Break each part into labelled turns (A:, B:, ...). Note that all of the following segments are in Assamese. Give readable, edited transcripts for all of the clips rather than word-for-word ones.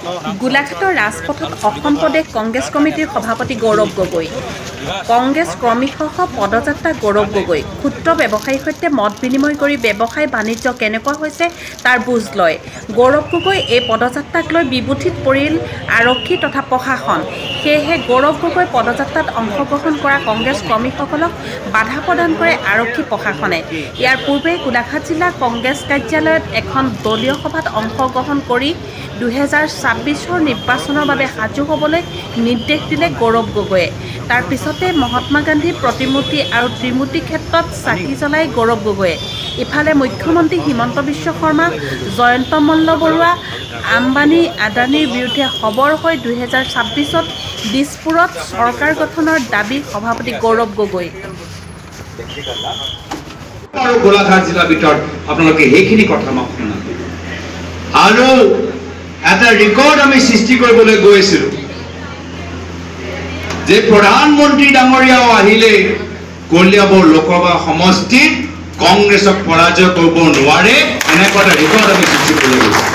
A: গোলাঘাটৰ ৰাজপথত অসম প্ৰদেশ কংগ্ৰেছ কমিটিৰ সভাপতি গৌৰৱ গগৈ, কংগ্ৰেছ কৰ্মীসহ পদযাত্ৰা গৌৰৱ গগৈ, ক্ষুদ্ৰ ব্যৱসায়ীৰ সৈতে মত বিনিময় কৰি ব্যৱসায় বাণিজ্য কেনেকুৱা হৈছে তাৰ বুজ লয়। গৌৰৱ গগৈ এই পদযাত্ৰাক লৈ বিবুধিত পৰিল আৰক্ষী তথা প্ৰশাসন। সেয়েহে গৌৰৱ গগৈ পদযাত্ৰাত অংশগ্ৰহণ কৰা কংগ্ৰেছ কৰ্মীসকলক বাধা প্ৰদান কৰে আৰক্ষী প্ৰশাসনে। ইয়াৰ পূৰ্বে গোলাঘাট জিলা কংগ্ৰেছ কাৰ্যালয়ত এখন দলীয় সভাত অংশগ্ৰহণ কৰি 2026 নিৰ্বাচনৰ বাবে সাজু হ'বলৈ নিৰ্দেশ দিলে গৌৰৱ গগৈয়ে। তাৰ পিছতে মহাত্মা গান্ধীৰ প্ৰতিমূৰ্তি আৰু ত্ৰিমূৰ্তি ক্ষেত্ৰত চাকি জ্বলাই গৌৰৱ গগৈয়ে। ইফালে মুখ্যমন্ত্ৰী হিমন্ত বিশ্ব শৰ্মা, জয়ন্ত মল্ল বৰুৱা, আম্বানী আদানীৰ বিৰুদ্ধে খবৰ হৈ 2026ত দিছপুৰত চৰকাৰ গঠনৰ দাবী সভাপতি গৌৰৱ গগৈ।
B: গোলাঘাট জিলাৰ ভিতৰত আপোনালোকে সেইখিনি কথা মোক শুনালে আৰু এটা ৰেকৰ্ড আমি সৃষ্টি কৰিবলৈ গৈছিলো যে প্ৰধানমন্ত্ৰী ডাঙৰীয়াও আহিলে কলিয়াবৰ লোকসভা সমষ্টিত কংগ্ৰেছক পৰাজয় কৰিব নোৱাৰে, এনেকুৱা এটা ৰেকৰ্ড আমি সৃষ্টি কৰিব গৈছিলো।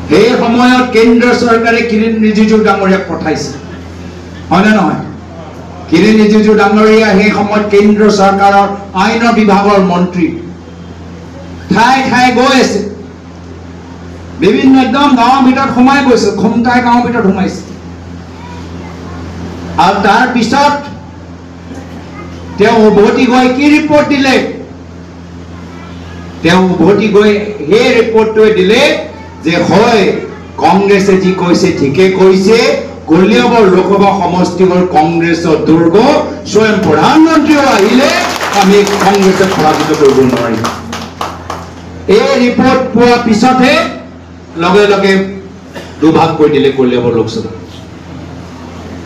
B: সেই সময়ত কেন্দ্ৰ চৰকাৰে কিৰণ ৰিজিজু ডাঙৰীয়াক পঠাইছে, হয়নে নহয়? কিৰণ ৰিজিজু ডাঙৰীয়া সেই সময়ত কেন্দ্ৰ চৰকাৰৰ আইন বিভাগৰ মন্ত্ৰী, ঠাই ঠাই গৈ আছে, বিভিন্ন একদম গাঁৱৰ ভিতৰত সোমাই গৈছে, খুমটাই গাঁৱৰ ভিতৰত সোমাইছে। আৰু তাৰ পিছত তেওঁ উভতি গৈ কি ৰিপৰ্ট দিলে? তেওঁ উভতি গৈ সেই ৰিপৰ্টটোৱে দিলে যে হয়, কংগ্ৰেছে যি কৈছে ঠিকে কৈছে, কলিয়াবৰ লোকসভা সমষ্টিৰ কংগ্ৰেছৰ দুৰ্গ, স্বয়ং প্ৰধানমন্ত্ৰীও আহিলে আমি কংগ্ৰেছক পৰাজিত কৰিব নোৱাৰিম। এই ৰিপৰ্ট পোৱাৰ পিছতহে লগে লগে দুভাগ কৰি দিলে কলিয়াবৰ লোকসভা।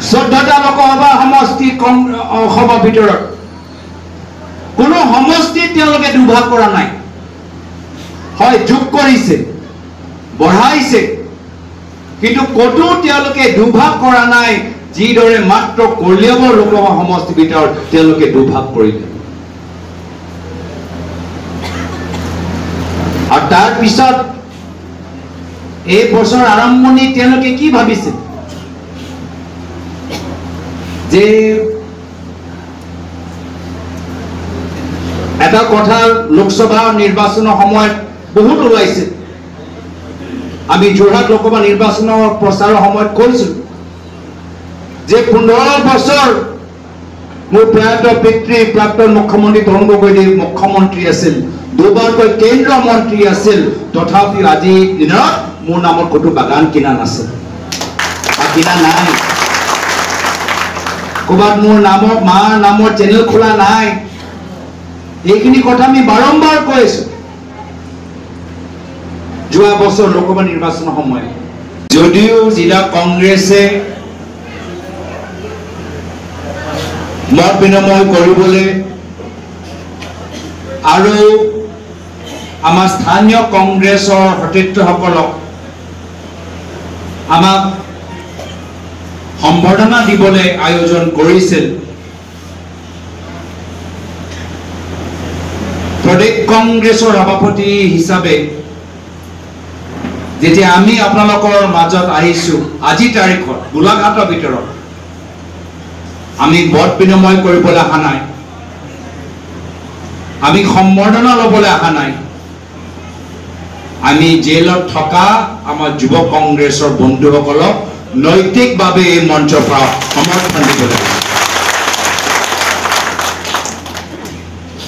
B: 14টা লোকসভা সমষ্টি অসমৰ ভিতৰত কোনো সমষ্টিত তেওঁলোকে দুভাগ কৰা নাই, হয় যোগ কৰিছে, বঢ়াইছে, কিন্তু ক'তো তেওঁলোকে দুভাগ কৰা নাই। যিদৰে মাত্ৰ কলিয়াবৰ লোকসভা সমষ্টিৰ ভিতৰত তেওঁলোকে দুভাগ কৰিলে। আৰু তাৰ পিছত এই বছৰ আৰম্ভণি তেওঁলোকে কি ভাবিছে যে এটা কথা লোকসভা নিৰ্বাচনৰ সময়ত বহুত ওলাইছে। আমি যোৰহাট লোকসভা নিৰ্বাচনৰ প্ৰচাৰৰ সময়ত কৈছো যে 15 বছৰ মোৰ প্ৰয়াত পিতৃ প্ৰাক্তন মুখ্যমন্ত্ৰী তৰুণ গগৈ মুখ্যমন্ত্ৰী আছিল, দুবাৰকৈ কেন্দ্ৰীয় মন্ত্ৰী আছিল, তথাপি আজিৰ দিনত মোৰ নামত ক'তো বাগান কিনা নাছিল বা কিনা নাই, ক'ৰবাত মোৰ নামত মাৰ নামৰ চেনেল খোলা নাই। এইখিনি কথা আমি বাৰম্বাৰ কৈছো। যোৱা বছৰ লোকসভা নিৰ্বাচনৰ সময়ত যদিও জিলা কংগ্ৰেছে মত বিনিময় কৰিবলৈ আৰু আমাৰ স্থানীয় কংগ্ৰেছৰ সতীৰ্থসকলক আমাক সম্বৰ্ধনা দিবলৈ আয়োজন কৰিছিল, প্ৰদেশ কংগ্ৰেছৰ সভাপতি হিচাপে যেতিয়া আমি আপোনালোকৰ মাজত আহিছো আজি তাৰিখত গোলাঘাটৰ ভিতৰত, আমি মত বিনিময় কৰিবলৈ অহা নাই, আমি সম্বৰ্ধনা ল'বলৈ অহা নাই, আমি জেলত থকা আমাৰ যুৱ কংগ্ৰেছৰ বন্ধুসকলক নৈতিকভাৱে এই মঞ্চৰ পৰা সমৰ্থন দিবলৈ।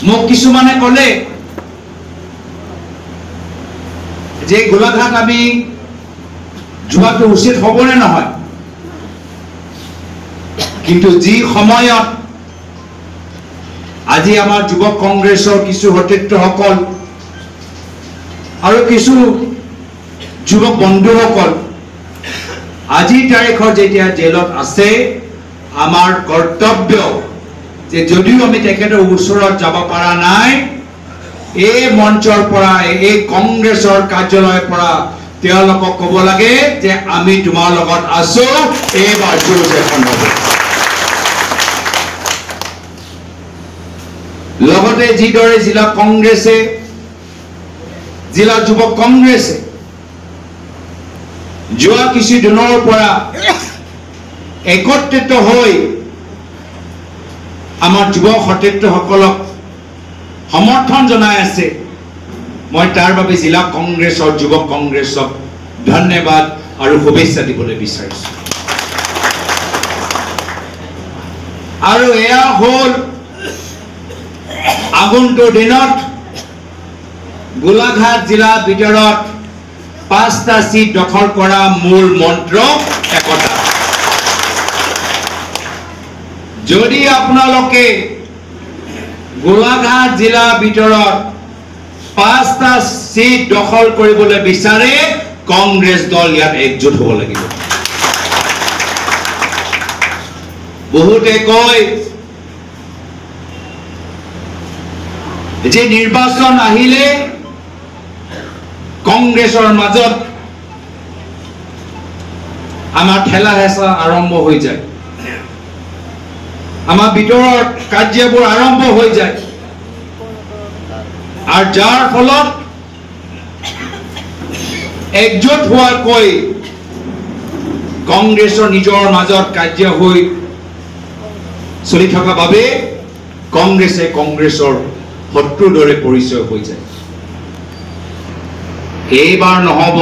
B: মোক কিছুমানে ক'লে যে গোলাঘাট আমি যোৱাটো উচিত হ'বনে নহয়, কিন্তু যি সময়ত আজি আমাৰ যুৱ কংগ্ৰেছৰ কিছু সতীৰ্থসকল আৰু কিছু যুৱক বন্ধুসকল আজিৰ তাৰিখত যেতিয়া জেলত আছে, আমাৰ কৰ্তব্য যে যদিও আমি তেখেতৰ ওচৰত যাব পৰা নাই, এই মঞ্চৰ পৰা এই কংগ্ৰেছৰ কাৰ্যালয়ৰ পৰা তেওঁলোকক ক'ব লাগে যে আমি তোমাৰ লগত আছো, এইবাৰ জোৰ এখন হ'ব। লগতে যিদৰে জিলা কংগ্ৰেছে, জিলা যুৱ কংগ্ৰেছে যোৱা কিছু দিনৰ পৰা একত্ৰিত হৈ আমাৰ যুৱ সতীৰ্থসকলক সমৰ্থন জনাই আছে। মই তাৰ বাবে জিলা কংগ্ৰেছৰ যুৱ কংগ্ৰেছক ধন্যবাদ আৰু শুভেচ্ছা দিবলৈ বিচাৰিছো। আৰু এয়া হ'ল আগন্তুক দিনত গোলাঘাট জিলাৰ ভিতৰত 5টা সিট দখল কৰা মূল মন্ত্ৰ একতা। যদি আপোনালোকে গোলাঘাট জিলাৰ ভিতৰত 5টা সিট দখল কৰিবলৈ বিচাৰে, কংগ্ৰেছ দল ইয়াত একজোট হ'ব লাগিব। বহুতে কয় যে নিৰ্বাচন আহিলে কংগ্ৰেছৰ মাজত আমাৰ ঠেলা হেঁচা আৰম্ভ হৈ যায়, আমাৰ ভিতৰত কাৰ্যবোৰ আৰম্ভ হৈ যায়, আৰু যাৰ ফলত একজোট হোৱাকৈ কংগ্ৰেছৰ নিজৰ মাজত কাৰ্য হৈ চলি থকা বাবে কংগ্ৰেছে কংগ্ৰেছৰ শত্ৰুৰ দৰে পৰিচয় হৈ যায়। এইবাৰ নহ'ব।